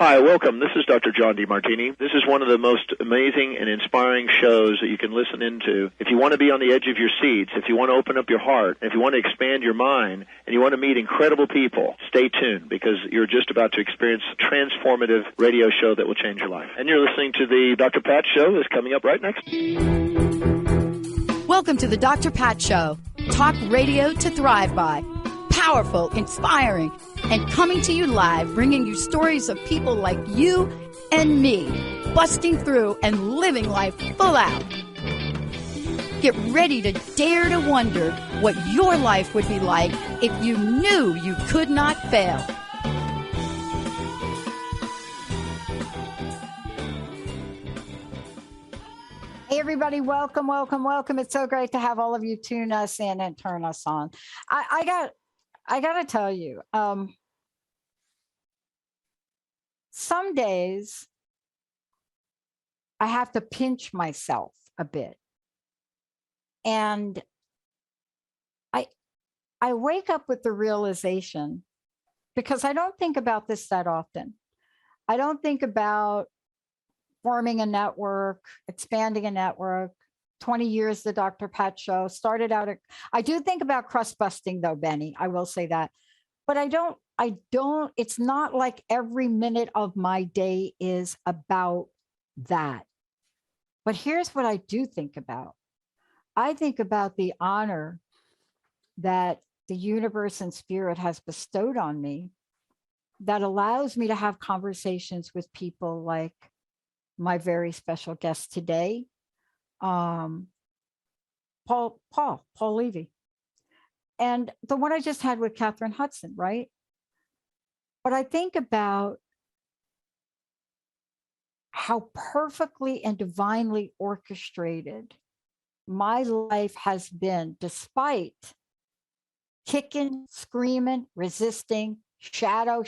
Hi, welcome. This is Dr. John DeMartini. This is one of the most amazing and inspiring shows that you can listen into. If you want to be on the edge of your seats, if you want to open up your heart, if you want to expand your mind, and you want to meet incredible people, stay tuned because you're just about to experience a transformative radio show that will change your life. And you're listening to the Dr. Pat Show that's coming up right next. Welcome to the Dr. Pat Show. Talk radio to thrive by. Powerful, inspiring, and coming to you live, bringing you stories of people like you and me, busting through and living life full out. Get ready to dare to wonder what your life would be like if you knew you could not fail. Hey everybody, welcome, welcome, welcome. It's so great to have all of you tune us in and turn us on. I got to tell you, some days I have to pinch myself a bit. And I wake up with the realization, because I don't think about this that often. I don't think about forming a network, expanding a network. 20 years, the Dr. Pat Show started out. I do think about crust busting though, Benny, I will say that. But I don't, it's not like every minute of my day is about that. But here's what I do think about. I think about the honor that the universe and spirit has bestowed on me that allows me to have conversations with people like my very special guest today, Paul Levy, and the one I just had with Catherine Hudson, right? But I think about how perfectly and divinely orchestrated my life has been, despite kicking, screaming, resisting, shadow,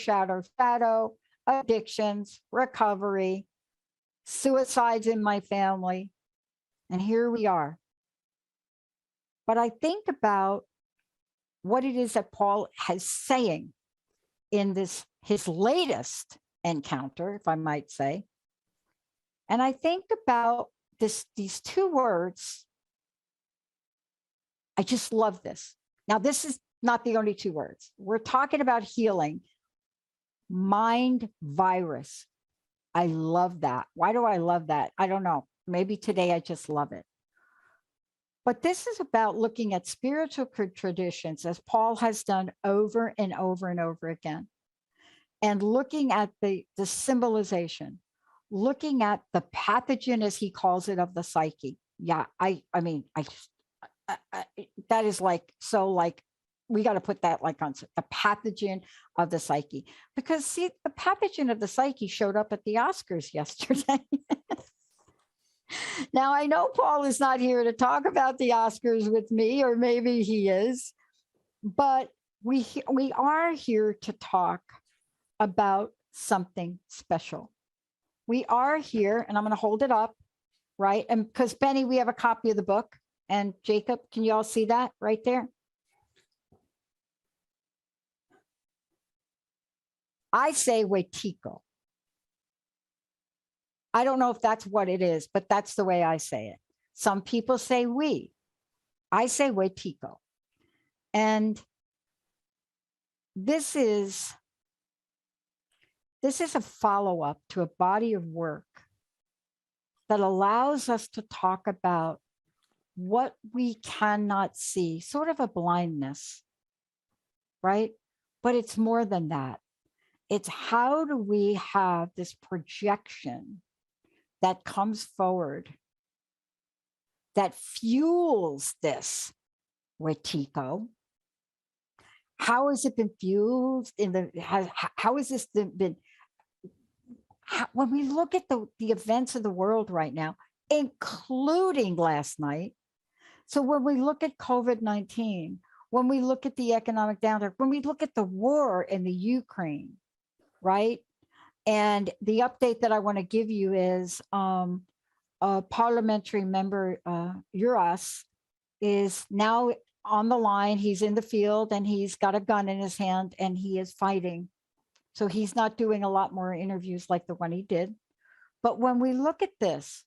addictions, recovery, suicides in my family. And here we are. But I think about what it is that Paul is saying in this, his latest encounter, if I might say. And I think about these two words. I just love this. Now, this is not the only two words. We're talking about healing. Mind virus. I love that. Why do I love that? I don't know. Maybe today I just love it. But this is about looking at spiritual traditions, as Paul has done over and over and over again, and looking at the symbolization, looking at the pathogen, as he calls it, of the psyche. Yeah, I mean, that is like, so like, we got to put that like on the pathogen of the psyche, because see, the pathogen of the psyche showed up at the Oscars yesterday. Now, I know Paul is not here to talk about the Oscars with me, or maybe he is, but we are here to talk about something special. We are here, and I'm going to hold it up, right? And because Benny, we have a copy of the book, and Jacob, can you all see that right there? I say Wetiko. I don't know if that's what it is, but that's the way I say it. Some people say we. I say Wetiko. And this is a follow-up to a body of work that allows us to talk about what we cannot see, sort of a blindness, right? But it's more than that. It's how do we have this projection that comes forward that fuels this Wetiko? How has it been fused in the, how has this been, when we look at the events of the world right now, including last night. So when we look at COVID-19, when we look at the economic downturn, when we look at the war in the Ukraine, right? And the update that I want to give you is a parliamentary member, Uras, is now on the line. He's in the field and he's got a gun in his hand and he is fighting So he's not doing a lot more interviews like the one he did. But when we look at this,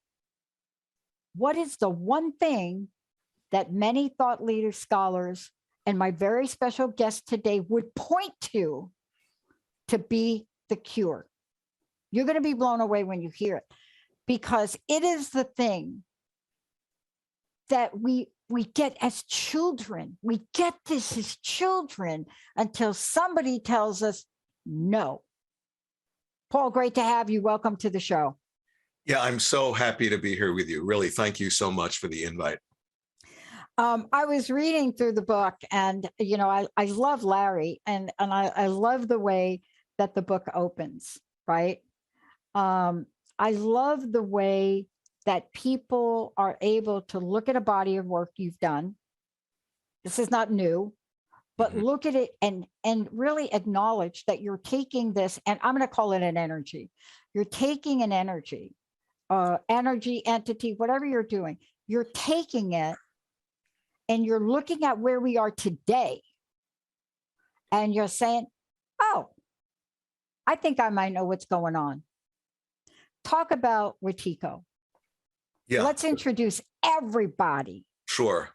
what is the one thing that many thought leaders, scholars, and my very special guest today would point to be the cure? You're going to be blown away when you hear it, because it is the thing that we get as children. We get this as children until somebody tells us no. Paul, great to have you. Welcome to the show. Yeah, I'm so happy to be here with you. Really, thank you so much for the invite. I was reading through the book, and I love Larry, and I love the way that the book opens, right? I love the way that people are able to look at a body of work you've done. This is not new, but look at it and really acknowledge that you're taking this, and I'm going to call it an energy. You're taking an energy, entity, whatever you're doing, you're taking it and you're looking at where we are today. And you're saying, oh, I think I might know what's going on. Talk about Wetiko. Yeah. Let's introduce everybody. Sure.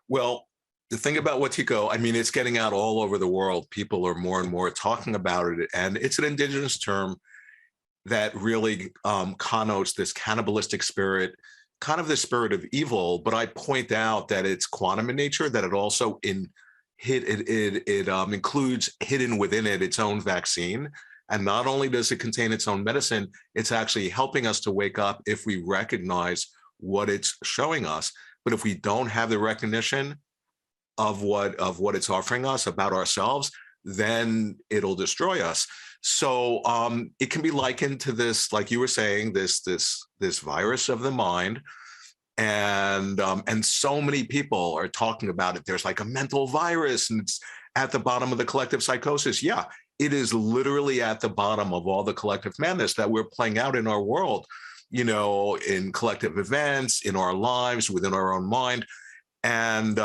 Well, the thing about Wetiko, I mean, it's getting out all over the world. People are more and more talking about it. And it's an indigenous term that really connotes this cannibalistic spirit, kind of the spirit of evil. But I point out that it's quantum in nature, that it also includes hidden within it its own vaccine. And not only does it contain its own medicine, it's actually helping us to wake up if we recognize what it's showing us. But if we don't have the recognition of what it's offering us about ourselves, then it'll destroy us. So it can be likened to this, like you were saying, this virus of the mind. And so many people are talking about it. There's like a mental virus, and it's at the bottom of the collective psychosis. Yeah, it is literally at the bottom of all the collective madness that we're playing out in our world, in collective events, in our lives, within our own mind. And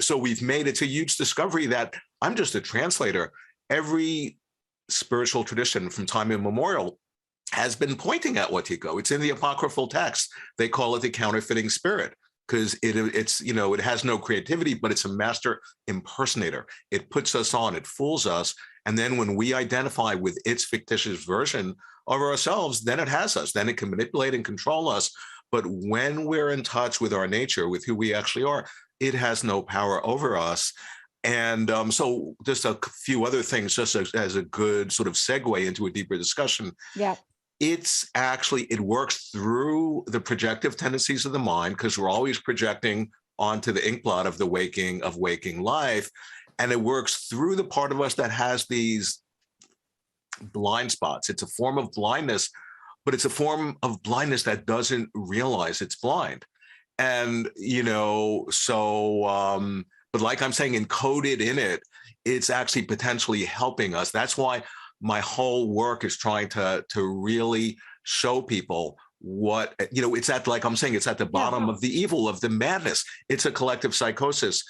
so we've made it's a huge discovery that I'm just a translator. Every spiritual tradition from time immemorial has been pointing at Wetiko. It's in the apocryphal text. They call it the counterfeiting spirit because it has no creativity, but it's a master impersonator. It puts us on, it fools us. And then when we identify with its fictitious version of ourselves, then it has us. Then it can manipulate and control us. But when we're in touch with our nature, with who we actually are, it has no power over us. And so just a few other things, just as a good sort of segue into a deeper discussion. Yeah. It works through the projective tendencies of the mind, because we're always projecting onto the inkblot of the waking life. And it works through the part of us that has these blind spots. It's a form of blindness, but it's a form of blindness that doesn't realize it's blind. And, but like I'm saying, encoded in it, it's actually potentially helping us. That's why my whole work is trying to really show people what, it's at, like I'm saying, it's at the bottom of the evil, of the madness. It's a collective psychosis.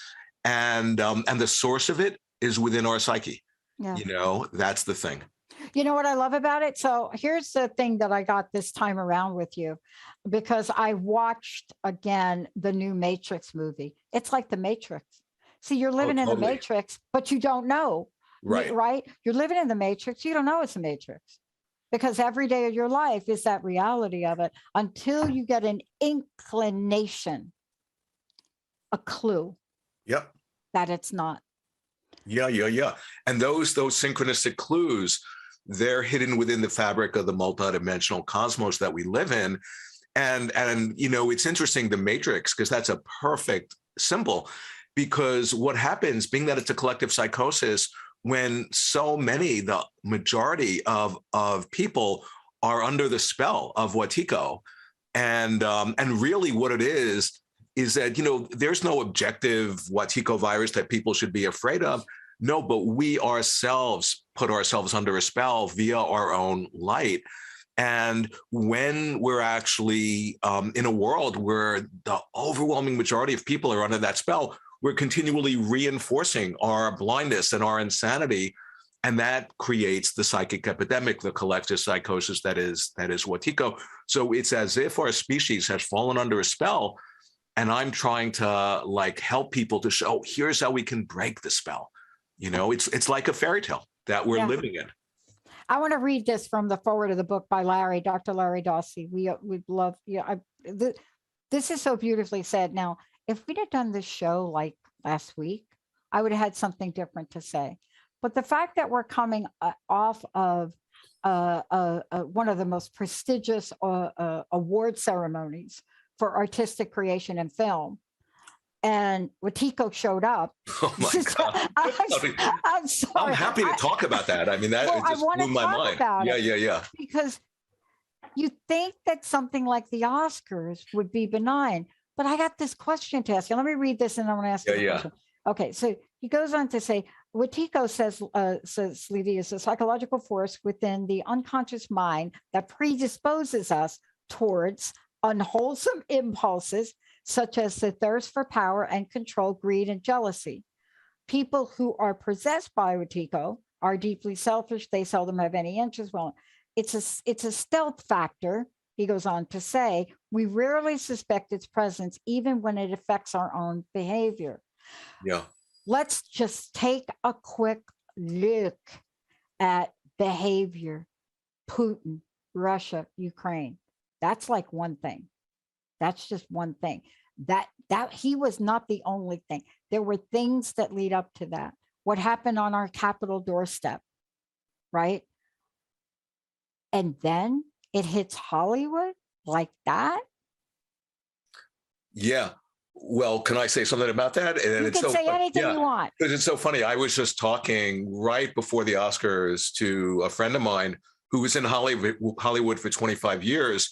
And the source of it is within our psyche. Yeah. That's the thing. You know what I love about it? So here's the thing that I got this time around with you, because I watched again the new Matrix movie. It's like the Matrix. See, you're living in the Matrix, but you don't know. Right? You're living in the Matrix. You don't know it's a Matrix, because every day of your life is that reality of it until you get an inclination, a clue. Yep. That it's not. Yeah. And those synchronistic clues, they're hidden within the fabric of the multidimensional cosmos that we live in. And it's interesting, the Matrix, because that's a perfect symbol, because what happens, being that it's a collective psychosis, when so many, the majority of people are under the spell of Wetiko, and really what it is that, there's no objective Wetiko virus that people should be afraid of. No, but we ourselves put ourselves under a spell via our own light. And when we're actually in a world where the overwhelming majority of people are under that spell, we're continually reinforcing our blindness and our insanity. And that creates the psychic epidemic, the collective psychosis that is Wetiko. So it's as if our species has fallen under a spell. And I'm trying to like help people to show, here's how we can break the spell. You know, it's like a fairy tale that we're living in. I want to read this from the forward of the book by Dr. Larry Dawsey. We love, this is so beautifully said. Now, if we'd have done this show like last week, I would have had something different to say. But the fact that we're coming off of one of the most prestigious award ceremonies for artistic creation in film, and Wetiko showed up. Oh my God. I'm sorry. I'm happy to talk about that. I mean, that just blew my mind. Yeah. Because you think that something like the Oscars would be benign, but I got this question to ask you. Let me read this and I'm going to ask you a question. Okay, so he goes on to say, Wetiko says Levy is a psychological force within the unconscious mind that predisposes us towards unwholesome impulses, such as the thirst for power and control, greed, and jealousy. People who are possessed by Wetiko are deeply selfish. They seldom have any interest. Well, it's a stealth factor. He goes on to say, we rarely suspect its presence, even when it affects our own behavior. Yeah. Let's just take a quick look at behavior. Putin, Russia, Ukraine. That's like one thing. That's just one thing. That he was not the only thing. There were things that lead up to that. What happened on our Capitol doorstep, right? And then it hits Hollywood like that. Yeah. Well, can I say something about that? And you can say anything you want. Because it's so funny. I was just talking right before the Oscars to a friend of mine who was in Hollywood for 25 years,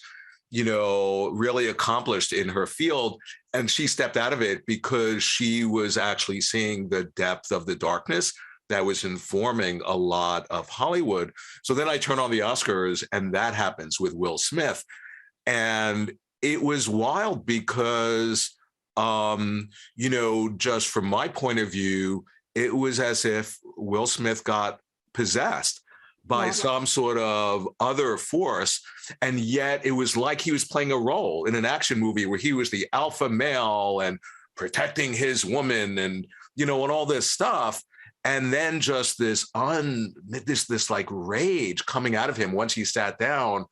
you know, really accomplished in her field. And she stepped out of it because she was actually seeing the depth of the darkness that was informing a lot of Hollywood. So then I turn on the Oscars and that happens with Will Smith. And it was wild because, you know, just from my point of view, it was as if Will Smith got possessed by some sort of other force. And yet it was like he was playing a role in an action movie where he was the alpha male and protecting his woman and, you know, and all this stuff. And then just this like rage coming out of him once he sat down.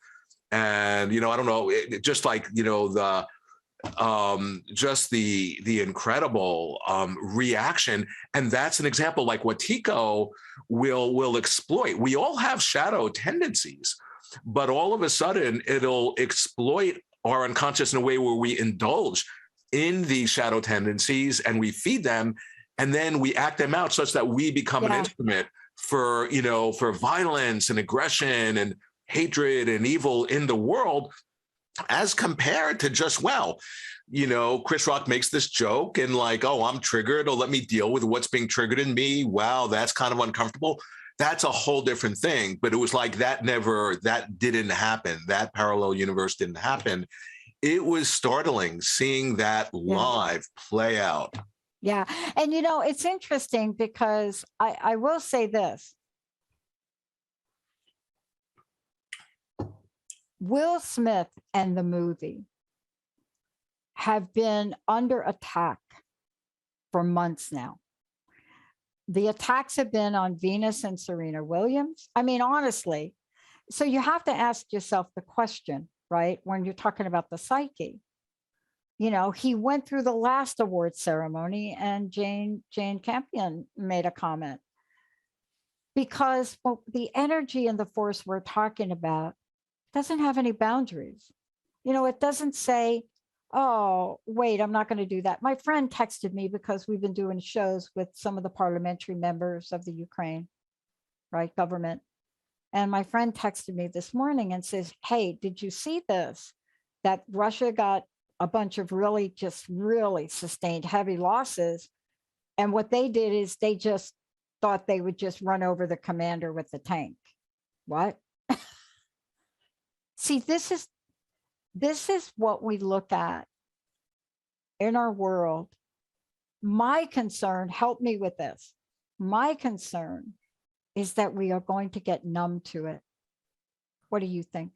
And, you know, I don't know, just like, you know, just the incredible reaction. And that's an example like Wetiko will exploit. We all have shadow tendencies, but all of a sudden it'll exploit our unconscious in a way where we indulge in these shadow tendencies and we feed them, and then we act them out such that we become an instrument for, you know, for violence and aggression and hatred and evil in the world, as compared to just, well, you know, Chris Rock makes this joke and like, oh, I'm triggered, or let me deal with what's being triggered in me. Wow, that's kind of uncomfortable. That's a whole different thing. But it was like that didn't happen. That parallel universe didn't happen. It was startling seeing that live play out. Yeah. And, you know, it's interesting because I will say this. Will Smith and the movie have been under attack for months now. The attacks have been on Venus and Serena Williams. I mean, honestly, so you have to ask yourself the question, right? When you're talking about the psyche, you know, he went through the last award ceremony and Jane Campion made a comment because the energy and the force we're talking about doesn't have any boundaries. You know, it doesn't say, oh, wait, I'm not going to do that. My friend texted me because we've been doing shows with some of the parliamentary members of the Ukraine, right, government. And my friend texted me this morning and says, hey, did you see this? That Russia got a bunch of really sustained heavy losses. And what they did is they just thought they would just run over the commander with the tank. What? See, this is what we look at in our world. My concern, help me with this. My concern is that we are going to get numb to it. What do you think?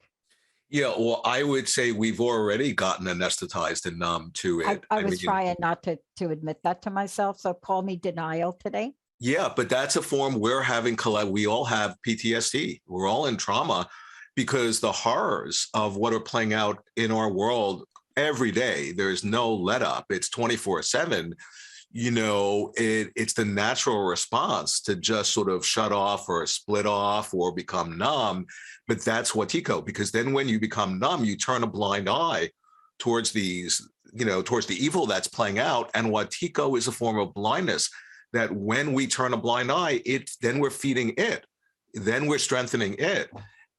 Yeah, well, I would say we've already gotten anesthetized and numb to it. I was mean, trying not to admit that to myself. So call me denial today. yeah, but that's a form we're having. We all have PTSD. We're all in trauma because the horrors of what are playing out in our world every day. There's no let up. It's 24/7. It's the natural response to just sort of shut off or split off or become numb. But that's Wetiko, because then when you become numb, you turn a blind eye towards towards the evil that's playing out. And Wetiko is a form of blindness that when we turn a blind eye, then we're feeding it, then we're strengthening it.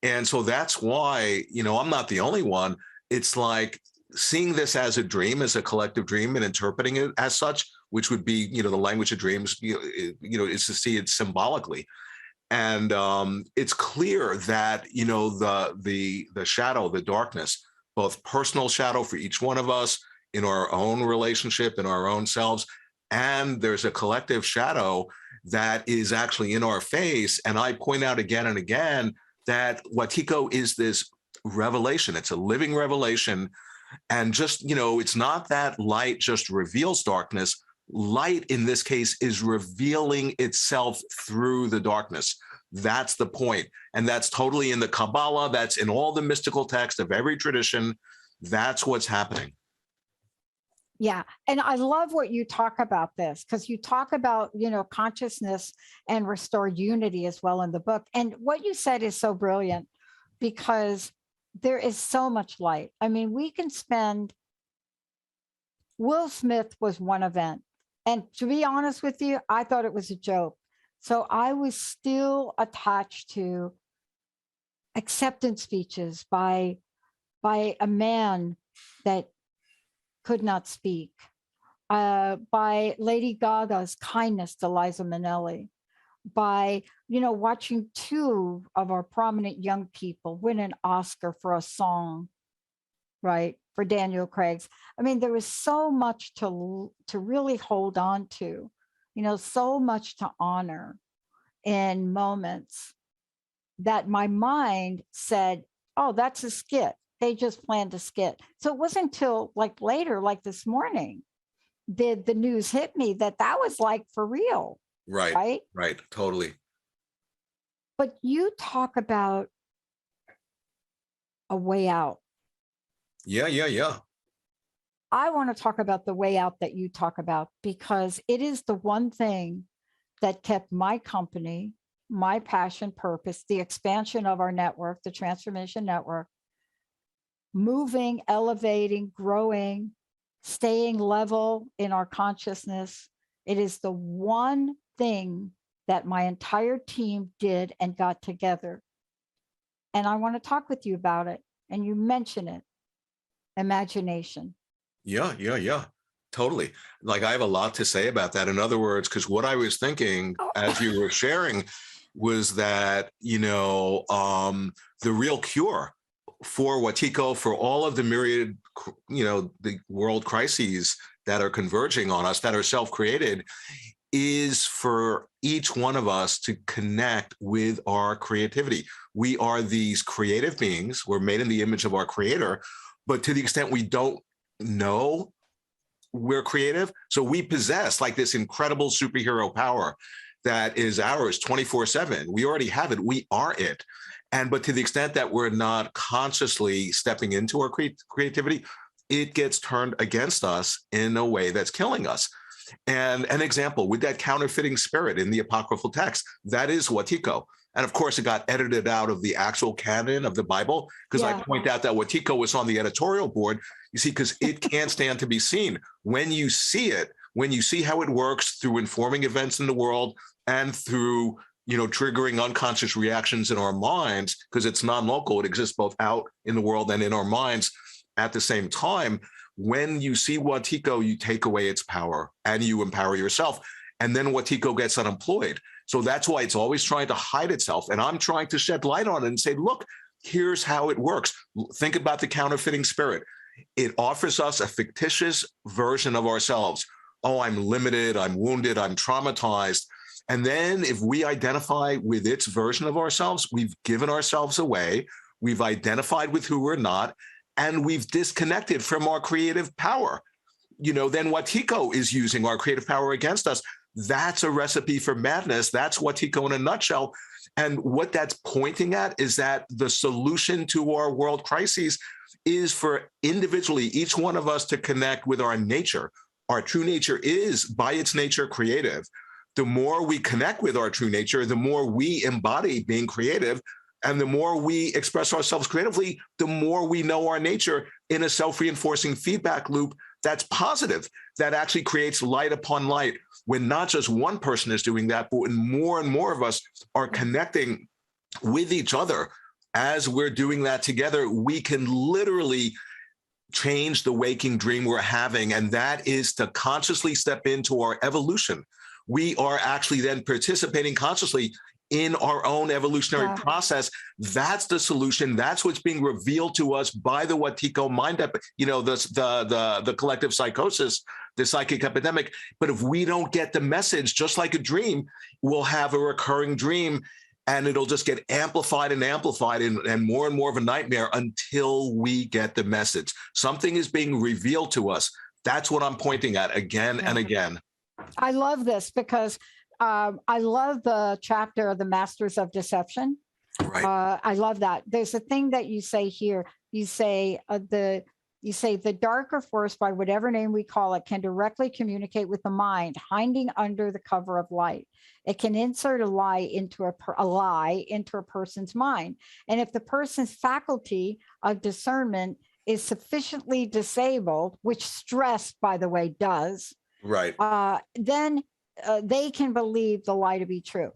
And so that's why, I'm not the only one. It's like seeing this as a dream, as a collective dream, and interpreting it as such, which would be, the language of dreams, is to see it symbolically. And it's clear that, the shadow, the darkness, both personal shadow for each one of us in our own relationship, in our own selves, and there's a collective shadow that is actually in our face. And I point out again and again that Wetiko is this revelation. It's a living revelation. And just, it's not that light just reveals darkness. Light in this case is revealing itself through the darkness. That's the point. And that's totally in the Kabbalah. That's in all the mystical texts of every tradition. That's what's happening. Yeah. And I love what you talk about this, because you talk about, consciousness and restored unity as well in the book. And what you said is so brilliant, because there is so much light. I mean, we can spend, Will Smith was one event. And to be honest with you, I thought it was a joke. So I was still attached to acceptance speeches by a man that could not speak, by Lady Gaga's kindness to Liza Minnelli, by, watching two of our prominent young people win an Oscar for a song, right, for Daniel Craig's. I mean, there was so much to really hold on to, so much to honor in moments that my mind said, oh, that's a skit. They just planned a skit. So it wasn't until later, like this morning, did the news hit me that was for real. Right. Totally. But you talk about a way out. Yeah. I want to talk about the way out that you talk about, because it is the one thing that kept my company, my passion, purpose, the expansion of our network, the Transformation Network, moving, elevating, growing, staying level in our consciousness. It is the one thing that my entire team did and got together. And I want to talk with you about it. And you mention it, imagination. Yeah. Totally. I have a lot to say about that. In other words, because what I was thinking as you were sharing was that, the real cure for Wetiko, for all of the myriad, the world crises that are converging on us, that are self-created, is for each one of us to connect with our creativity. We are these creative beings. We're made in the image of our creator, but to the extent we don't know we're creative, so we possess this incredible superhero power that is ours 24/7. We already have it. We are it. But to the extent that we're not consciously stepping into our creativity, it gets turned against us in a way that's killing us. And an example with that counterfeiting spirit in the apocryphal text, that is Wetiko. And of course, it got edited out of the actual canon of the Bible, because I point out that Wetiko was on the editorial board, you see, because it can't stand to be seen. When you see it, when you see how it works through informing events in the world and through triggering unconscious reactions in our minds, because it's non-local, it exists both out in the world and in our minds at the same time. When you see Wetiko, you take away its power and you empower yourself. And then Wetiko gets unemployed. So that's why it's always trying to hide itself. And I'm trying to shed light on it and say, look, here's how it works. Think about the counterfeiting spirit. It offers us a fictitious version of ourselves. Oh, I'm limited, I'm wounded, I'm traumatized. And then if we identify with its version of ourselves, we've given ourselves away, we've identified with who we're not, and we've disconnected from our creative power. Then Wetiko is using our creative power against us. That's a recipe for madness. That's Wetiko in a nutshell. And what that's pointing at is that the solution to our world crises is for individually, each one of us to connect with our nature. Our true nature is, by its nature, creative. The more we connect with our true nature, the more we embody being creative. And the more we express ourselves creatively, the more we know our nature in a self-reinforcing feedback loop that's positive, that actually creates light upon light. When not just one person is doing that, but when more and more of us are connecting with each other, as we're doing that together, we can literally change the waking dream we're having. And that is to consciously step into our evolution. We are actually then participating consciously in our own evolutionary process. That's the solution. That's what's being revealed to us by the Wetiko mind, the collective psychosis, the psychic epidemic. But if we don't get the message, just like a dream, we'll have a recurring dream, and it'll just get amplified and amplified and more of a nightmare until we get the message. Something is being revealed to us. That's what I'm pointing at again and again. I love this because I love the chapter of the Masters of Deception. Right. I love that. There's a thing that you say here. You say the darker force, by whatever name we call it, can directly communicate with the mind, hiding under the cover of light. It can insert a lie into a person's mind, and if the person's faculty of discernment is sufficiently disabled, which stress, by the way, does, right, then they can believe the lie to be true.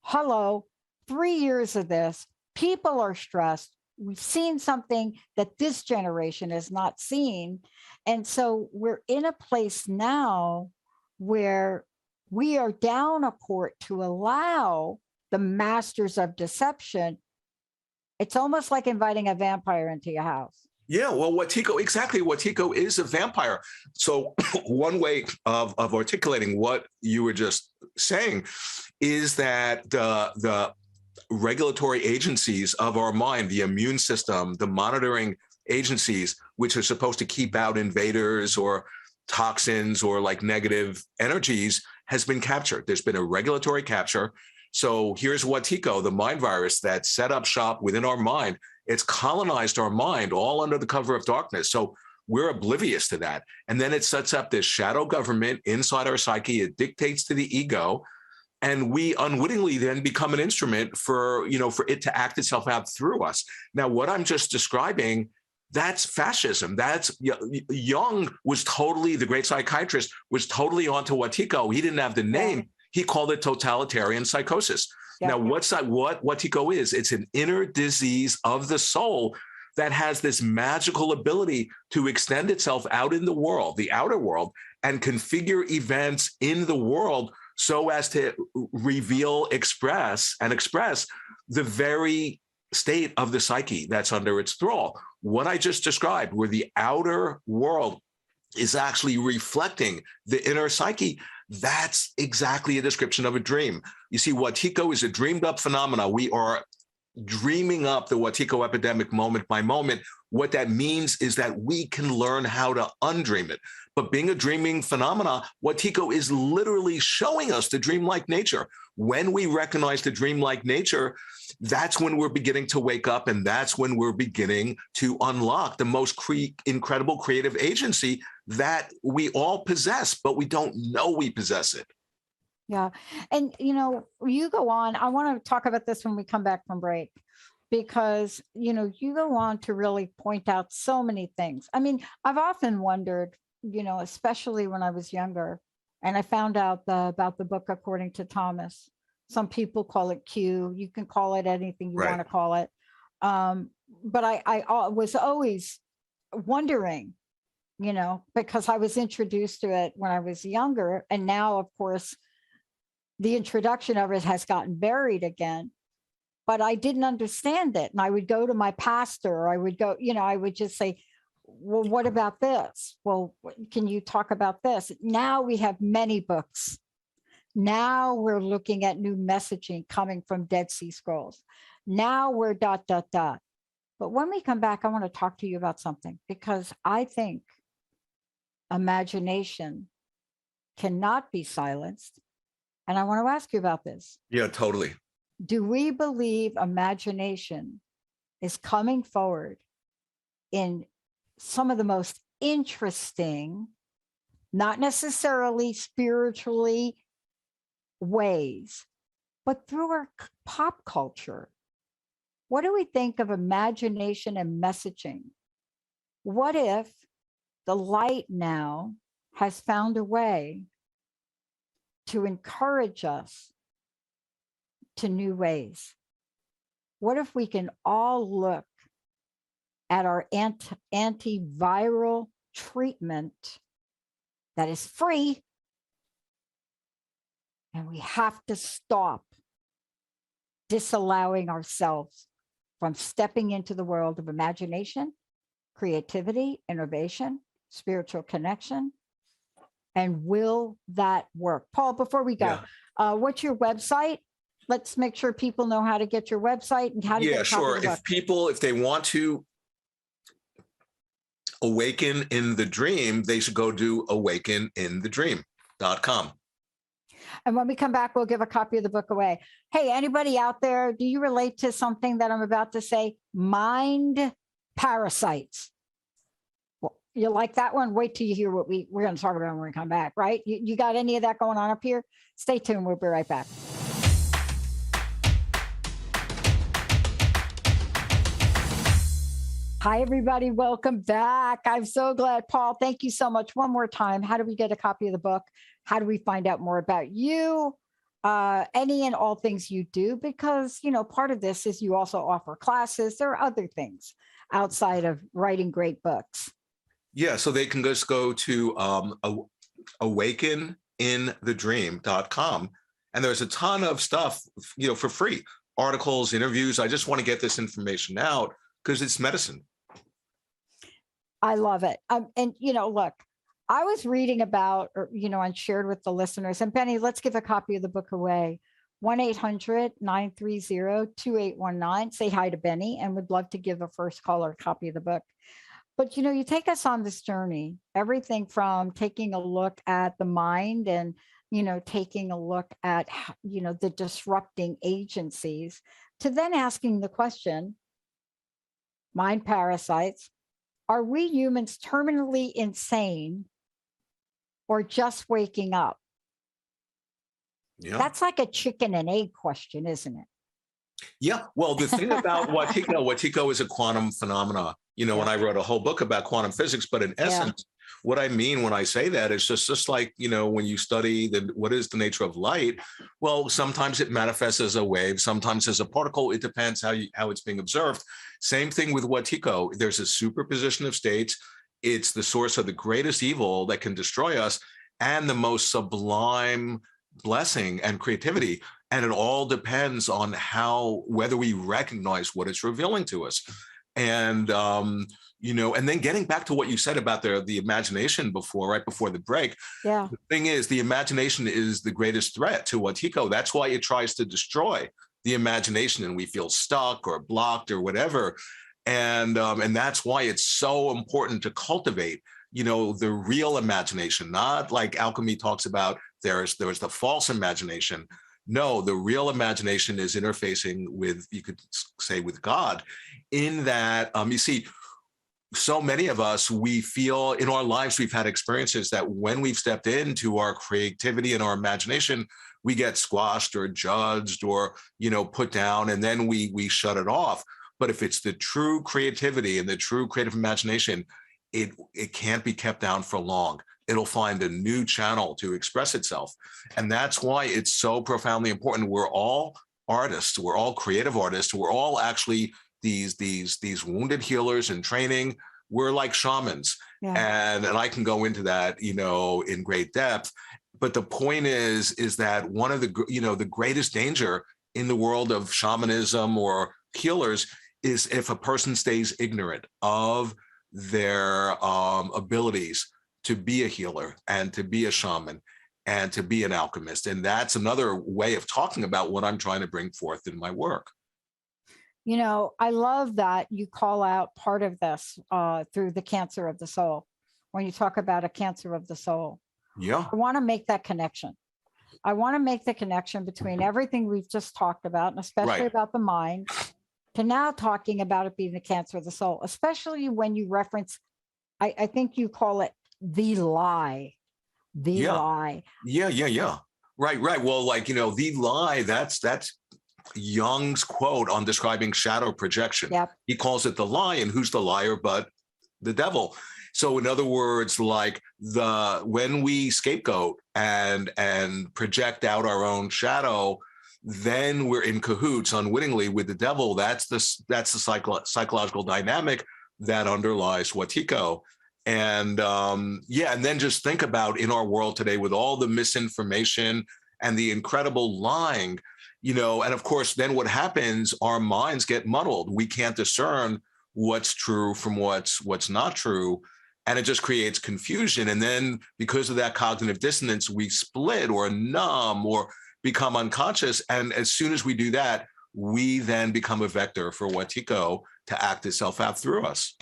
Hello, 3 years of this, people are stressed. We've seen something that this generation has not seen. And so we're in a place now where we are down a court to allow the masters of deception. It's almost like inviting a vampire into your house. Yeah, well, Wetiko is a vampire. So one way of articulating what you were just saying is that the regulatory agencies of our mind, the immune system, the monitoring agencies, which are supposed to keep out invaders or toxins or like negative energies, has been captured. There's been a regulatory capture. So here's Wetiko, the mind virus that set up shop within our mind. It's colonized our mind all under the cover of darkness. So we're oblivious to that. And then it sets up this shadow government inside our psyche. It dictates to the ego. And we unwittingly then become an instrument for it to act itself out through us. Now, what I'm just describing, that's fascism. That's Jung was totally, the great psychiatrist, was totally onto Wetiko. He didn't have the name. He called it totalitarian psychosis. Yeah. Now, what Wetiko is? It's an inner disease of the soul that has this magical ability to extend itself out in the world, the outer world, and configure events in the world so as to reveal, express the very state of the psyche that's under its thrall. What I just described, where the outer world is actually reflecting the inner psyche, that's exactly a description of a dream. You see, Wetiko is a dreamed up phenomena. We are dreaming up the Wetiko epidemic moment by moment. What that means is that we can learn how to undream it. But being a dreaming phenomena, Wetiko is literally showing us the dreamlike nature. When we recognize the dreamlike nature, that's when we're beginning to wake up, and that's when we're beginning to unlock the most incredible creative agency that we all possess, but we don't know we possess it. Yeah. And, you go on. I want to talk about this when we come back from break, because, you go on to really point out so many things. I mean, I've often wondered, especially when I was younger, and I found out about the book According to Thomas. Some people call it Q. You can call it anything you want to call it. But I was always wondering, because I was introduced to it when I was younger. And now, of course, the introduction of it has gotten buried again. But I didn't understand it. And I would go to my pastor, or I would go, I would just say, well, what about this? Well, can you talk about this? Now we have many books Now we're looking at new messaging coming from Dead Sea Scrolls. Now we're ... But when we come back, I want to talk to you about something, because I think imagination cannot be silenced. And I want to ask you about this. Yeah, totally. Do we believe imagination is coming forward in some of the most interesting, not necessarily spiritually ways, but through our pop culture? What do we think of imagination and messaging? What if the light now has found a way to encourage us to new ways? What if we can all look at our antiviral treatment that is free, and we have to stop disallowing ourselves from stepping into the world of imagination, creativity, innovation, spiritual connection? And will that work? Paul, before we go, what's your website? Let's make sure people know how to get your website and how to get a copy of the book. If they want to awaken in the dream, they should go to awakeninthedream.com. And when we come back, we'll give a copy of the book away. Hey, anybody out there, do you relate to something that I'm about to say? Mind parasites. Well, you like that one? Wait till you hear what we're going to talk about when we come back, right? You got any of that going on up here? Stay tuned. We'll be right back. Hi, everybody. Welcome back. I'm so glad. Paul, thank you so much. One more time, how do we get a copy of the book? How do we find out more about you? Any and all things you do? Because, part of this is you also offer classes. There are other things outside of writing great books. Yeah, so they can just go to awakeninthedream.com. And there's a ton of stuff, for free. Articles, interviews. I just want to get this information out because it's medicine. I love it. And, look, I was reading about, and shared with the listeners. And Benny, let's give a copy of the book away. 1-800-930-2819. Say hi to Benny, and would love to give a first caller a copy of the book. But, you take us on this journey, everything from taking a look at the mind and, taking a look at, the disrupting agencies, to then asking the question, mind parasites, are we humans terminally insane or just waking up? Yeah. That's like a chicken and egg question, isn't it? Yeah. Well, the thing about Wetiko is a quantum phenomena. And I wrote a whole book about quantum physics, but in essence, what I mean when I say that is just like, when you study what is the nature of light, well, sometimes it manifests as a wave, sometimes as a particle. It depends how it's being observed. Same thing with Wetiko. There's a superposition of states. It's the source of the greatest evil that can destroy us and the most sublime blessing and creativity. And it all depends on whether we recognize what it's revealing to us. And, and then getting back to what you said about the imagination right before the break. Yeah. The thing is, the imagination is the greatest threat to Wetiko. That's why it tries to destroy the imagination, and we feel stuck or blocked or whatever. And that's why it's so important to cultivate, the real imagination, not like alchemy talks about. There's the false imagination. No, the real imagination is interfacing with, you could say, with God, in that, you see, so many of us, we feel in our lives, we've had experiences that when we've stepped into our creativity and our imagination, we get squashed or judged or, put down, and then we shut it off. But if it's the true creativity and the true creative imagination, it can't be kept down for long. It'll find a new channel to express itself. And that's why it's so profoundly important. We're all artists. We're all creative artists. We're all actually these wounded healers in training. We're like shamans. Yeah. And I can go into that, in great depth. But the point is that one of the greatest danger in the world of shamanism or healers is if a person stays ignorant of their abilities to be a healer and to be a shaman. and to be an alchemist. And that's another way of talking about what I'm trying to bring forth in my work. You know, I love that you call out part of this through the cancer of the soul. When you talk about a cancer of the soul, Yeah. I want to make that connection. I want to make the connection between everything we've just talked about, and especially Right. about the mind, to now talking about it being the cancer of the soul, especially when you reference, I think you call it the lie. The Yeah. lie. Yeah. Right. Well, like, the lie, that's Jung's quote on describing shadow projection. Yep. He calls it the lie, and who's the liar but the devil? So in other words, like when we scapegoat and project out our own shadow, then we're in cahoots unwittingly with the devil. That's the psychological dynamic that underlies Wetiko. And and then just think about in our world today with all the misinformation and the incredible lying, and of course, then what happens, our minds get muddled. We can't discern what's true from what's not true. And it just creates confusion. And then because of that cognitive dissonance, we split or numb or become unconscious. And as soon as we do that, we then become a vector for Wetiko to act itself out through us.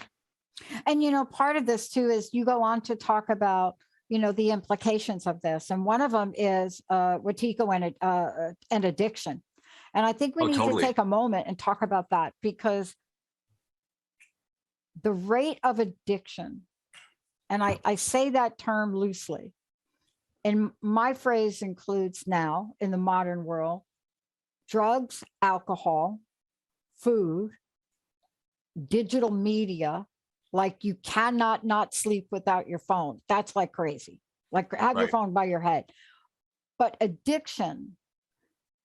And, part of this too is you go on to talk about, the implications of this. And one of them is Wetiko and addiction. And I think we need totally. to take a moment and talk about that, because the rate of addiction, and I say that term loosely, and my phrase includes now in the modern world, drugs, alcohol, food, digital media. Like you cannot not sleep without your phone. That's like crazy. Like have your phone by your head. But addiction,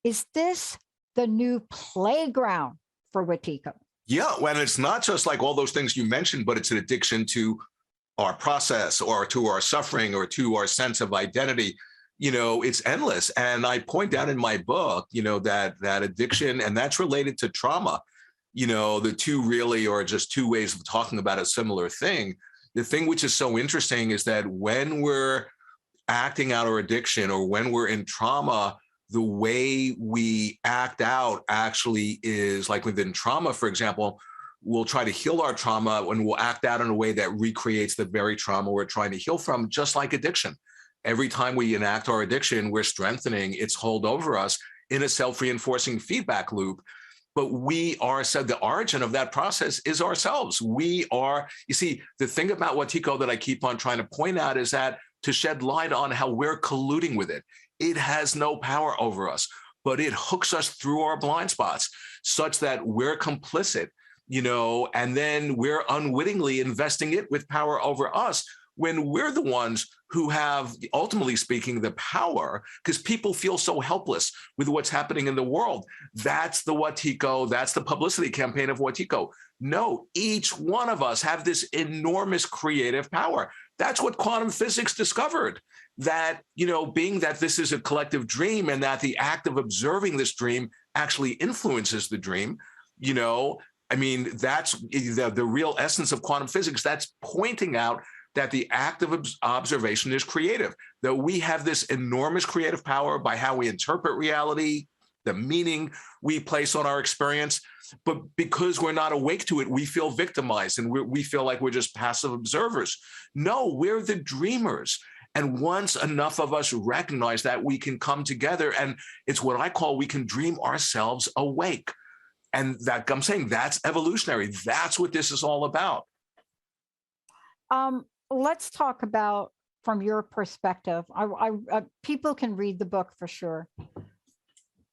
is this the new playground for Wetiko? Yeah, and it's not just like all those things you mentioned, but it's an addiction to our process or to our suffering or to our sense of identity. It's endless. And I point out in my book, that addiction, and that's related to trauma. The two really are just two ways of talking about a similar thing. The thing which is so interesting is that when we're acting out our addiction or when we're in trauma, the way we act out actually is like within trauma, for example, we'll try to heal our trauma and we'll act out in a way that recreates the very trauma we're trying to heal from, just like addiction. Every time we enact our addiction, we're strengthening its hold over us in a self-reinforcing feedback loop. But the origin of that process is ourselves. We are, you see, the thing about Wetiko that I keep on trying to point out is that to shed light on how we're colluding with it. It has no power over us, but it hooks us through our blind spots such that we're complicit, and then we're unwittingly investing it with power over us when we're the ones who have, ultimately speaking, the power, because people feel so helpless with what's happening in the world. That's the Wetiko, that's the publicity campaign of Wetiko. No, each one of us have this enormous creative power. That's what quantum physics discovered, that, being that this is a collective dream and that the act of observing this dream actually influences the dream, that's the real essence of quantum physics. That's pointing out that the act of observation is creative, that we have this enormous creative power by how we interpret reality, the meaning we place on our experience. But because we're not awake to it, we feel victimized and we feel like we're just passive observers. No, we're the dreamers. And once enough of us recognize that, we can come together, and it's what I call, we can dream ourselves awake. And that, I'm saying, that's evolutionary. That's what this is all about. Let's talk about, from your perspective, people can read the book for sure.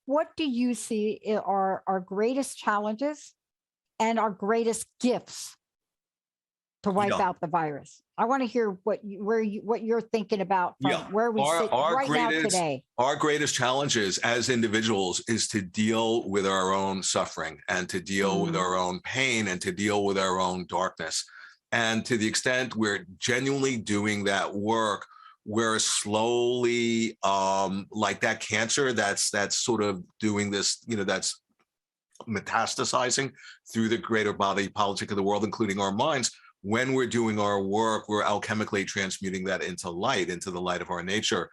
What do you see are our greatest challenges and our greatest gifts to wipe out the virus? I want to hear what you're thinking about from where we sit right now today. Our greatest challenges as individuals is to deal with our own suffering and to deal with our own pain and to deal with our own darkness. And to the extent we're genuinely doing that work, we're slowly, like that cancer that's sort of doing this, that's metastasizing through the greater body politic of the world, including our minds. When we're doing our work, we're alchemically transmuting that into light, into the light of our nature.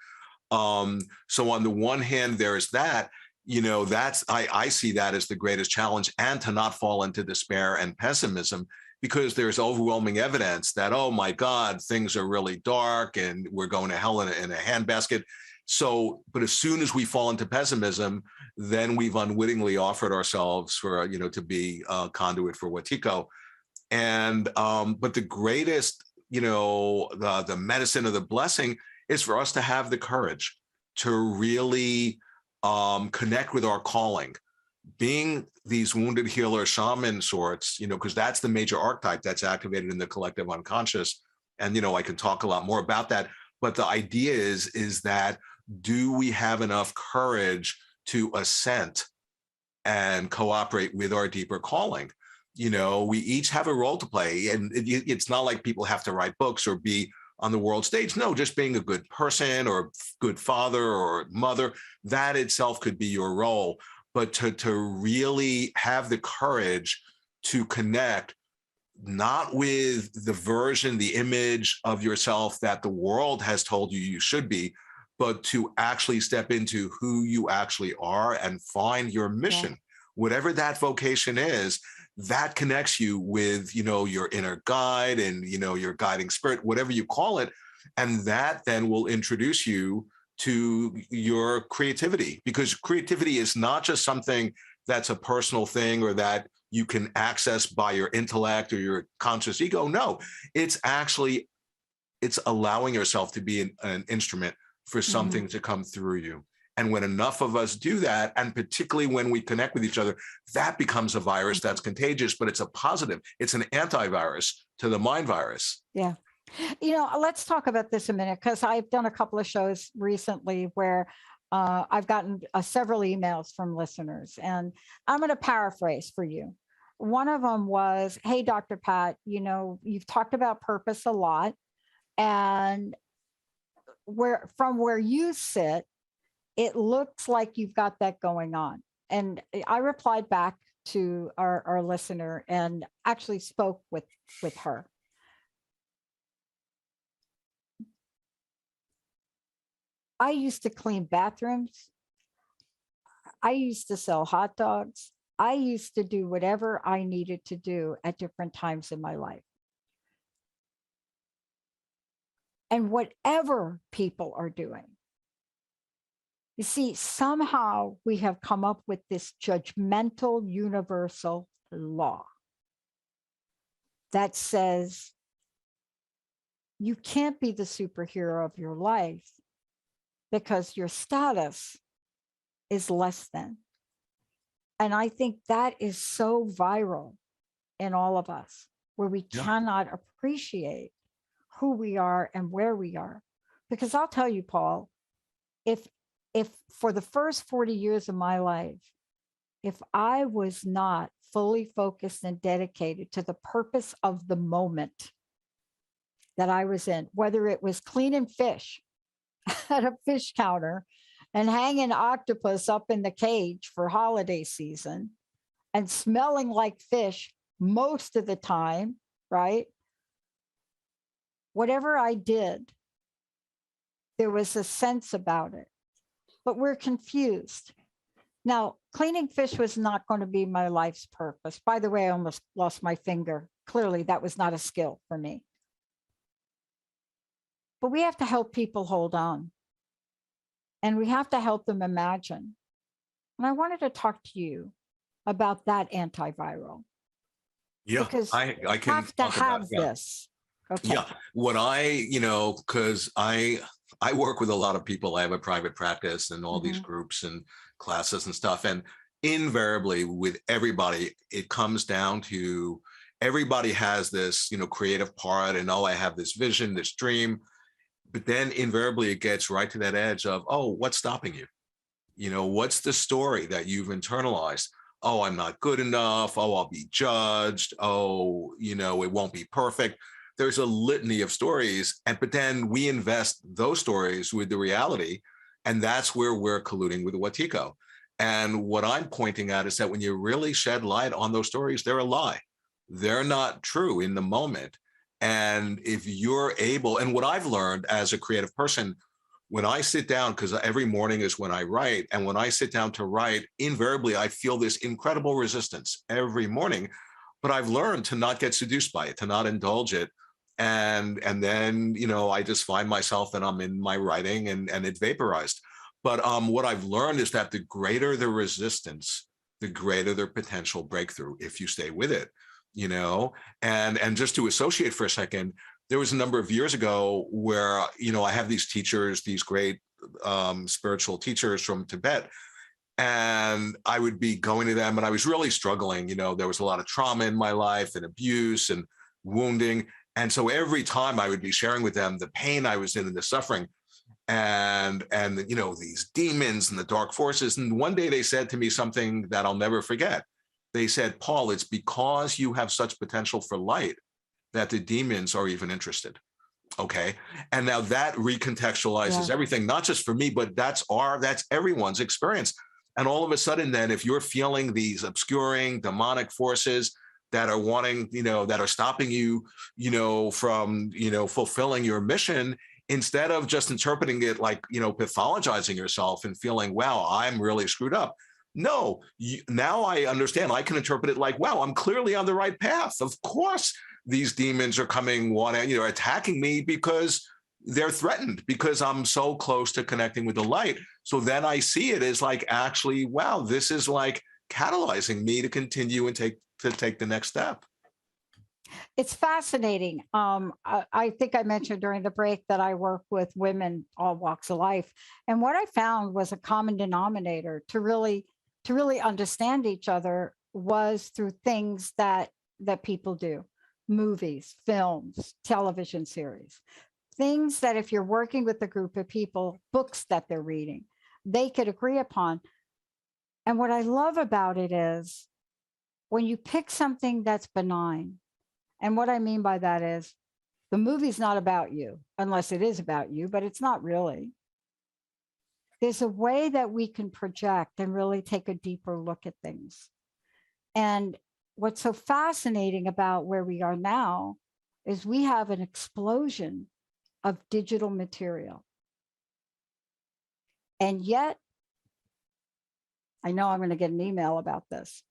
So on the one hand, there's that, I see that as the greatest challenge, and to not fall into despair and pessimism, because there's overwhelming evidence that, oh my God, things are really dark and we're going to hell in a handbasket. So, but as soon as we fall into pessimism, then we've unwittingly offered ourselves for, to be a conduit for Wetiko. And, but the greatest, the medicine or the blessing is for us to have the courage to really connect with our calling, being these wounded healer shaman sorts, because that's the major archetype that's activated in the collective unconscious. And, I can talk a lot more about that. But the idea is that, do we have enough courage to assent and cooperate with our deeper calling? We each have a role to play. And it's not like people have to write books or be on the world stage. No, just being a good person or good father or mother, that itself could be your role. But to really have the courage to connect, not with the version, the image of yourself that the world has told you should be, but to actually step into who you actually are and find your mission, whatever that vocation is, that connects you with, your inner guide and, your guiding spirit, whatever you call it. And that then will introduce you to your creativity, because creativity is not just something that's a personal thing or that you can access by your intellect or your conscious ego. No, it's allowing yourself to be an instrument for something to come through you. And when enough of us do that, and particularly when we connect with each other, that becomes a virus that's contagious, but it's a positive. It's an antivirus to the mind virus. Yeah. Let's talk about this a minute, because I've done a couple of shows recently where I've gotten several emails from listeners, and I'm going to paraphrase for you. One of them was, hey, Dr. Pat, you've talked about purpose a lot, and from where you sit, it looks like you've got that going on. And I replied back to our listener and actually spoke with her. I used to clean bathrooms. I used to sell hot dogs. I used to do whatever I needed to do at different times in my life. And whatever people are doing, you see, somehow we have come up with this judgmental universal law that says you can't be the superhero of your life because your status is less than. And I think that is so viral in all of us, where we cannot appreciate who we are and where we are. Because I'll tell you, Paul, if for the first 40 years of my life, if I was not fully focused and dedicated to the purpose of the moment that I was in, whether it was cleaning fish at a fish counter and hanging octopus up in the cage for holiday season and smelling like fish most of the time, right? Whatever I did, there was a sense about it. But we're confused. Now, cleaning fish was not going to be my life's purpose. By the way, I almost lost my finger. Clearly, that was not a skill for me. But we have to help people hold on. And we have to help them imagine. And I wanted to talk to you about that antiviral. Yeah, because I can have to have this. Okay. Yeah, what because I work with a lot of people. I have a private practice and all these groups and classes and stuff. And invariably with everybody, it comes down to everybody has this, creative part and, I have this vision, this dream. But then invariably it gets right to that edge of, what's stopping you? What's the story that you've internalized? I'm not good enough. I'll be judged. It won't be perfect. There's a litany of stories, but then we invest those stories with the reality, and that's where we're colluding with Wetiko. And what I'm pointing at is that when you really shed light on those stories, they're a lie. They're not true in the moment. And if you're able, and what I've learned as a creative person, when I sit down, because every morning is when I write, and when I sit down to write, invariably I feel this incredible resistance every morning. But I've learned to not get seduced by it, to not indulge it. And then, I just find myself that I'm in my writing and it vaporized. But what I've learned is that the greater the resistance, the greater the potential breakthrough if you stay with it, and just to associate for a second, there was a number of years ago where, I have these teachers, these great spiritual teachers from Tibet, and I would be going to them and I was really struggling. There was a lot of trauma in my life and abuse and wounding. And so every time I would be sharing with them the pain I was in and the suffering and these demons and the dark forces. And one day they said to me something that I'll never forget. They said, Paul, it's because you have such potential for light that the demons are even interested. Okay. And now that recontextualizes everything, not just for me, but that's everyone's experience. And all of a sudden, then, if you're feeling these obscuring demonic forces that are wanting, that are stopping you, from, fulfilling your mission, instead of just interpreting it like, pathologizing yourself and feeling, wow, I'm really screwed up. No, now I understand. I can interpret it like, wow, I'm clearly on the right path. Of course, these demons are coming, attacking me because they're threatened, because I'm so close to connecting with the light. So then I see it as like, actually, wow, this is like catalyzing me to continue and take the next step. It's fascinating. I think I mentioned during the break that I work with women, all walks of life. And what I found was a common denominator to really understand each other was through things that people do. Movies, films, television series, things that if you're working with a group of people, books that they're reading, they could agree upon. And what I love about it is when you pick something that's benign, and what I mean by that is the movie's not about you, unless it is about you, but it's not really. There's a way that we can project and really take a deeper look at things. And what's so fascinating about where we are now is we have an explosion of digital material. And yet, I know I'm going to get an email about this.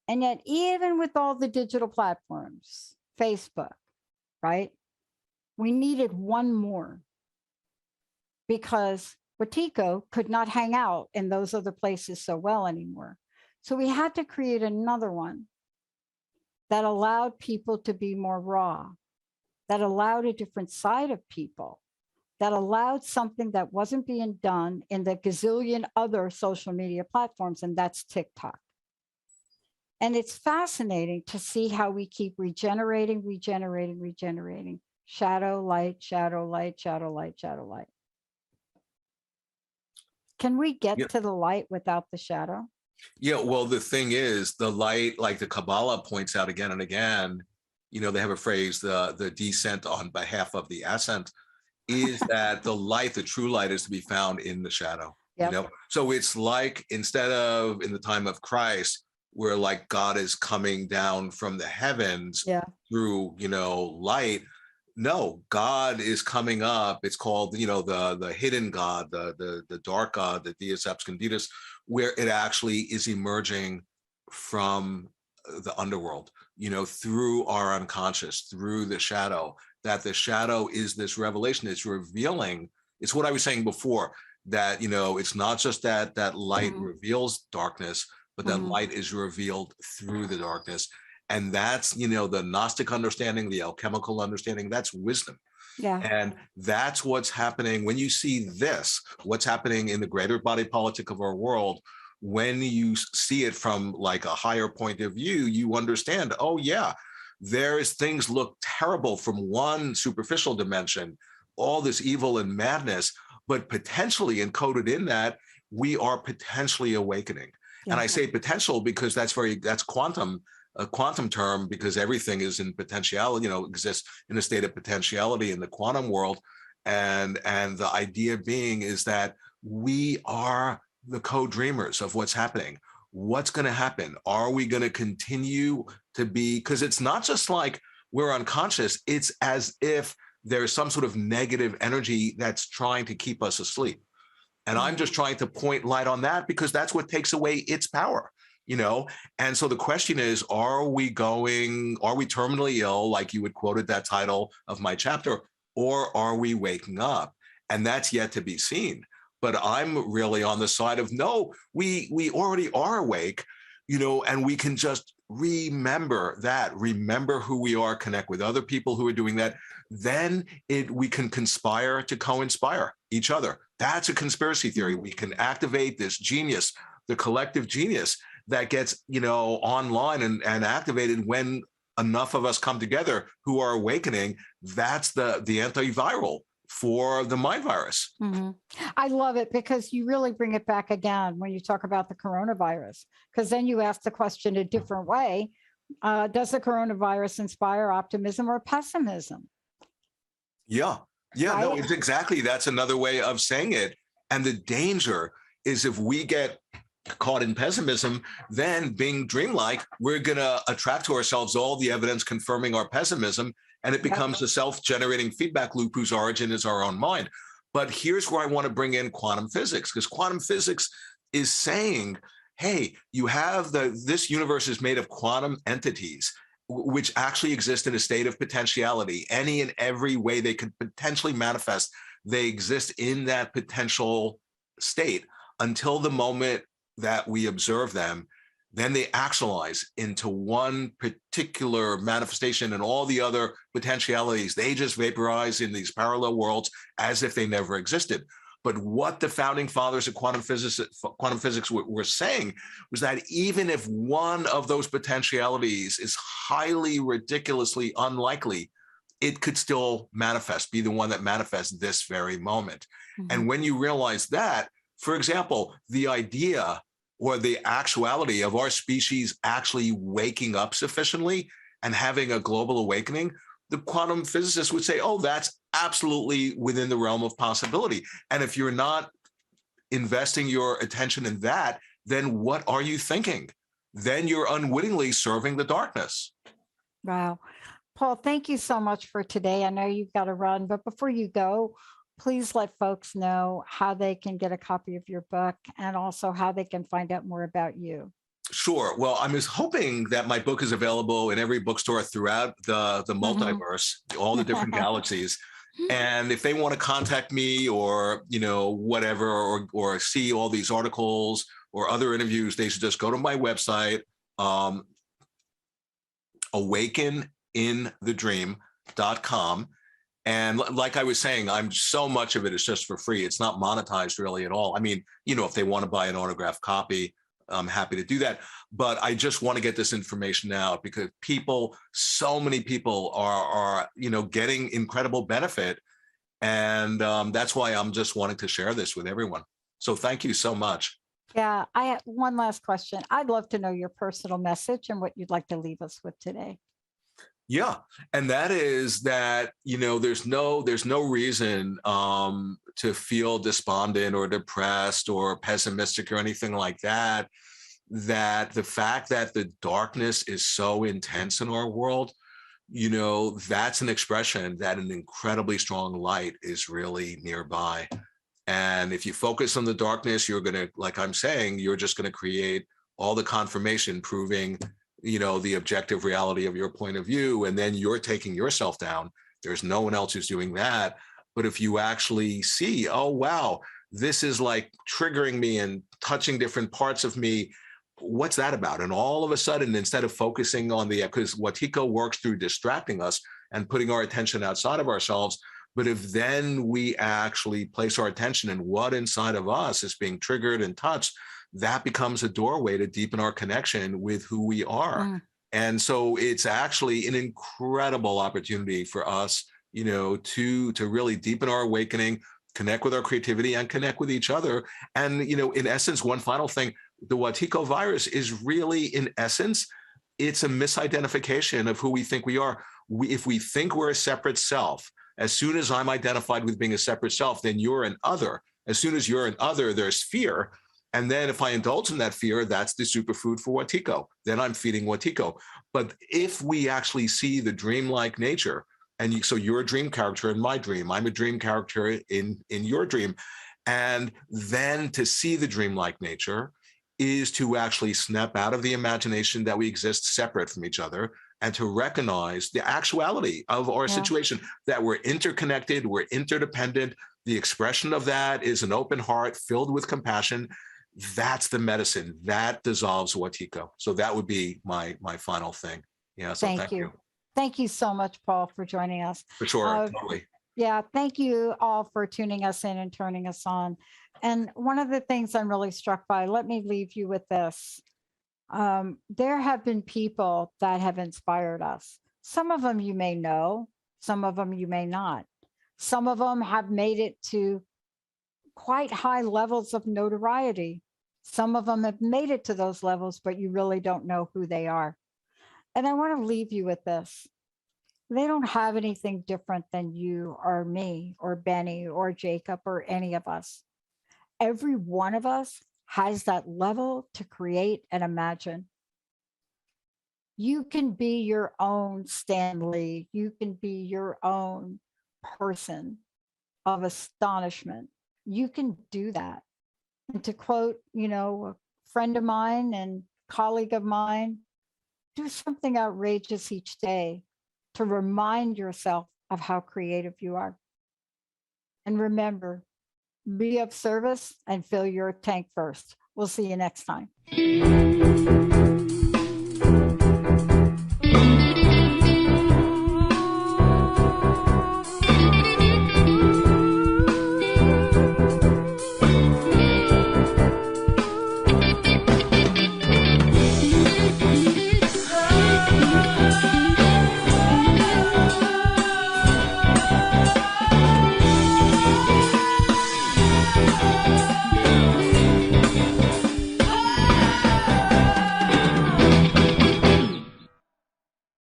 And yet, even with all the digital platforms, Facebook, right? We needed one more because Wetiko could not hang out in those other places so well anymore. So we had to create another one that allowed people to be more raw, that allowed a different side of people, that allowed something that wasn't being done in the gazillion other social media platforms, and that's TikTok. And it's fascinating to see how we keep regenerating. Shadow, light, shadow, light, shadow, light, shadow, light. Can we get to the light without the shadow? Yeah, well, the thing is, the light, like the Kabbalah points out again and again, they have a phrase, the descent on behalf of the ascent, is that the light, the true light, is to be found in the shadow. Yep. So it's like, instead of in the time of Christ, where like God is coming down from the heavens through, light. No, God is coming up. It's called, the hidden God, the dark God, the Deus Absconditus, where it actually is emerging from the underworld, through our unconscious, through the shadow, that the shadow is this revelation. It's revealing. It's what I was saying before, that, it's not just that light reveals darkness, but that light is revealed through the darkness. And that's, the Gnostic understanding, the alchemical understanding, that's wisdom. Yeah. And that's what's happening when you see this, what's happening in the greater body politic of our world. When you see it from like a higher point of view, you understand, oh yeah, there's things look terrible from one superficial dimension, all this evil and madness, but potentially encoded in that, we are potentially awakening. Yeah. And I say potential because that's quantum, a quantum term, because everything is in potentiality, exists in a state of potentiality in the quantum world. And the idea being is that we are the co-dreamers of what's happening. What's going to happen? Are we going to continue to be, because it's not just like we're unconscious, it's as if there's some sort of negative energy that's trying to keep us asleep. And I'm just trying to point light on that because that's what takes away its power, you know? And so the question is, are we terminally ill, like you had quoted that title of my chapter, or are we waking up? And that's yet to be seen. But I'm really on the side of no, we already are awake, you know, and we can just remember who we are, connect with other people who are doing that. Then we can conspire to co-inspire each other. That's a conspiracy theory. We can activate this genius, the collective genius that gets, you know, online and activated when enough of us come together who are awakening. That's the antiviral for the mind virus. Mm-hmm. I love it because you really bring it back again when you talk about the coronavirus, because then you ask the question a different way. Does the coronavirus inspire optimism or pessimism? Yeah. Right? No, it's exactly. That's another way of saying it. And the danger is if we get caught in pessimism, then being dreamlike, we're going to attract to ourselves all the evidence confirming our pessimism. And it becomes a self-generating feedback loop whose origin is our own mind. But here's where I want to bring in quantum physics, because quantum physics is saying, hey, you have this universe is made of quantum entities, which actually exist in a state of potentiality. Any and every way they could potentially manifest, they exist in that potential state until the moment that we observe them. Then they actualize into one particular manifestation, and all the other potentialities, they just vaporize in these parallel worlds as if they never existed. But what the founding fathers of quantum physics were saying was that even if one of those potentialities is highly, ridiculously unlikely, it could still manifest, be the one that manifests this very moment. Mm-hmm. And when you realize that, for example, the idea or the actuality of our species actually waking up sufficiently and having a global awakening, the quantum physicists would say, oh, that's absolutely within the realm of possibility. And if you're not investing your attention in that, then what are you thinking? Then you're unwittingly serving the darkness. Wow. Paul, thank you so much for today. I know you've got to run, but before you go, please let folks know how they can get a copy of your book and also how they can find out more about you. Sure. Well, I'm just hoping that my book is available in every bookstore throughout the multiverse, all the different galaxies. And if they want to contact me or, you know, whatever, or see all these articles or other interviews, they should just go to my website, awakeninthedream.com. And like I was saying, so much of it is just for free. It's not monetized really at all. I mean, you know, if they want to buy an autographed copy, I'm happy to do that. But I just want to get this information out because so many people are, you know, getting incredible benefit. And that's why I'm just wanting to share this with everyone. So thank you so much. Yeah, I have one last question. I'd love to know your personal message and what you'd like to leave us with today. Yeah. And that is that, you know, there's no reason to feel despondent or depressed or pessimistic or anything like that. That the fact that the darkness is so intense in our world, you know, that's an expression that an incredibly strong light is really nearby. And if you focus on the darkness, you're going to, like I'm saying, you're just going to create all the confirmation proving, you know, the objective reality of your point of view, and then you're taking yourself down. There's no one else who's doing that. But if you actually see, oh, wow, this is like triggering me and touching different parts of me, what's that about? And all of a sudden, instead of focusing on because Wetiko works through distracting us and putting our attention outside of ourselves, but if then we actually place our attention in what inside of us is being triggered and touched, that becomes a doorway to deepen our connection with who we are. Mm. And so it's actually an incredible opportunity for us, you know, to really deepen our awakening, connect with our creativity and connect with each other. And, you know, in essence, one final thing, the Wetiko virus is really, in essence, it's a misidentification of who we think we are. If we think we're a separate self, as soon as I'm identified with being a separate self, then you're an other. As soon as you're an other, there's fear. And then if I indulge in that fear, that's the superfood for Wetiko. Then I'm feeding Wetiko. But if we actually see the dreamlike nature And so you're a dream character in my dream. I'm a dream character in your dream. And then to see the dreamlike nature is to actually snap out of the imagination that we exist separate from each other and to recognize the actuality of our situation, that we're interconnected, we're interdependent. The expression of that is an open heart filled with compassion. That's the medicine that dissolves Wetiko. So that would be my final thing. Yeah. So thank you. Thank you so much, Paul, for joining us. For sure. Totally. Yeah. Thank you all for tuning us in and turning us on. And one of the things I'm really struck by, let me leave you with this. There have been people that have inspired us. Some of them you may know, some of them you may not. Some of them have made it to quite high levels of notoriety. Some of them have made it to those levels, but you really don't know who they are. And I want to leave you with this. They don't have anything different than you or me or Benny or Jacob or any of us. Every one of us has that level to create and imagine. You can be your own Stan Lee. You can be your own person of astonishment. You can do that. And to quote, a friend of mine and colleague of mine, do something outrageous each day to remind yourself of how creative you are. And remember, be of service and fill your tank first. We'll see you next time.